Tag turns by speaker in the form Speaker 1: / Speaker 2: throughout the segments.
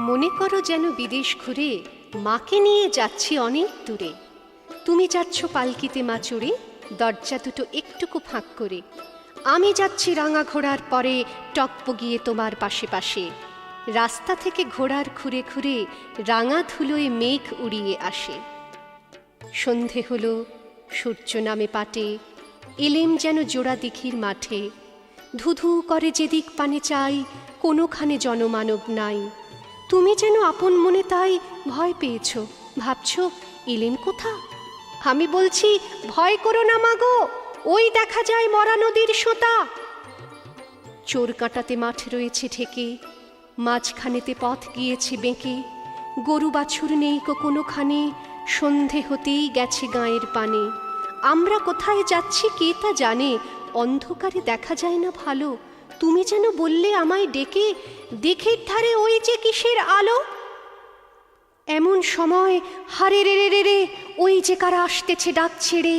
Speaker 1: মনে করো যেন বিদেশ ঘুরে মাকে নিয়ে যাচ্ছি অনেক দূরে। তুমি যাচ্ছ পালকিতে মা চড়ে, দরজা দুটো একটুকু ফাঁক করে। আমি যাচ্ছি রাঙা ঘোড়ার পরে টকবগিয়ে তোমার পাশে পাশে। রাস্তা থেকে ঘোড়ার খুঁড়ে খুঁড়ে রাঙা ধুলোয় মেঘ উড়িয়ে আসে। সন্ধে হলো, সূর্য নামে পাটে, এলেম যেন জোড়া দিঘির মাঠে। ধুধু করে যেদিক পানে চাই, কোনোখানে জনমানব নাই। তুমি যেন আপন মনে তাই ভয় পেয়েছ, ভাবছ এলেম কোথা। আমি বলছি ভয় করো না মাগো, ওই দেখা যায় মরা নদীর সোঁতা। চোর কাঁটাতে মাঠ রয়েছে ঠেকে, মাঝখানেতে পথ গিয়েছে বেঁকে। গরু বাছুর নেই কোনোখানে, সন্ধে হতেই গেছে গাঁয়ের পানে। আমরা কোথায় যাচ্ছি কে তা জানে, অন্ধকারে দেখা যায় না ভালো। তুমি যেন বললে আমায় ডেকে, দিঘির ধারে ওই যে কিসের আলো। এমন সময় হারে রে রে রে রে, ওই যে কারা আসতেছে ডাক ছেড়ে।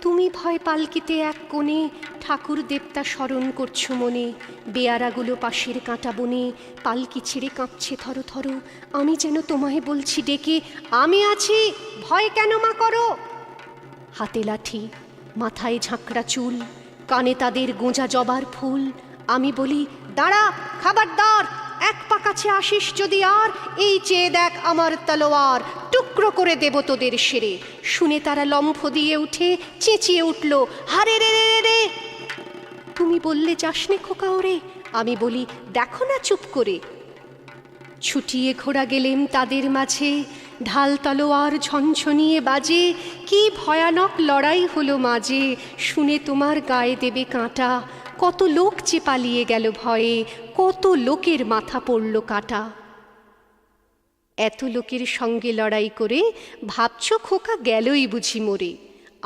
Speaker 1: তুমি ভয় পালকিতে এক কোণে, ঠাকুর দেবতা স্মরণ করছো মনে। বেয়ারাগুলো পাশের কাঁটা বনে, পালকি ছেড়ে কাঁপছে থরো থরো। আমি যেন তোমায় বলছি ডেকে, আমি আছি, ভয় কেন মা করো। হাতে লাঠি, মাথায় ঝাঁকড়া চুল, কানে তাদের গোঁজা জবার ফুল। আমি বলি দাঁড়া খাবারদার, এক পা কাছে আসিস যদি আর, এই চেয়ে দেখ আমার তলোয়ার, টুকরো করে দেব তোদের সেরে। শুনে তারা লম্ফ দিয়ে উঠে চেঁচিয়ে উঠল, হারে রে রে রে। তুমি বললে যাসনে খোকা ওরে, আমি বলি দেখো না চুপ করে। ছুটিয়ে ঘোড়া গেলেম তাদের মাঝে, ঢাল তলোয়ার ঝনঝনিয়ে বাজে। কি ভয়ানক লড়াই হলো মাঝে, শুনে তোমার গায়ে দেবে কাঁটা। কত লোক যে পালিয়ে গেল ভয়ে, কত লোকের মাথা পড়ল কাটা। এত লোকের সঙ্গে লড়াই করে ভাবছ খোকা গেলই বুঝি মরে।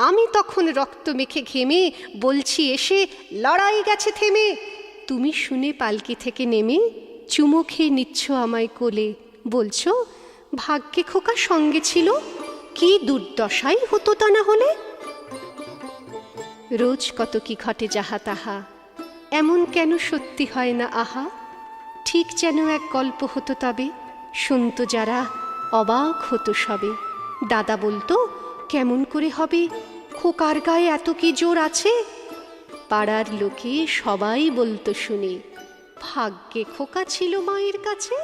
Speaker 1: আমি তখন রক্ত মেখে ঘেমে বলছি এসে, লড়াই গেছে থেমে। তুমি শুনে পালকি থেকে নেমে চুমো খেয়ে নিচ্ছ আমায় কোলে, বলছো ভাগ্যে খোকা সঙ্গে ছিল, কি দুর্দশাই হতো তা না হলে। রোজ কত কি ঘটে যাহা তাহা, এমন কেন সত্যি হয় না আহা। ঠিক যেন এক গল্প হতো তবে, শুনতো যারা অবাক হতো সবে। দাদা বলতো কেমন করে হবে, খোকার গায়ে এত কি জোর আছে। পাড়ার লোকে সবাই বলতো শুনে, ভাগ্যে খোকা ছিল মায়ের কাছে।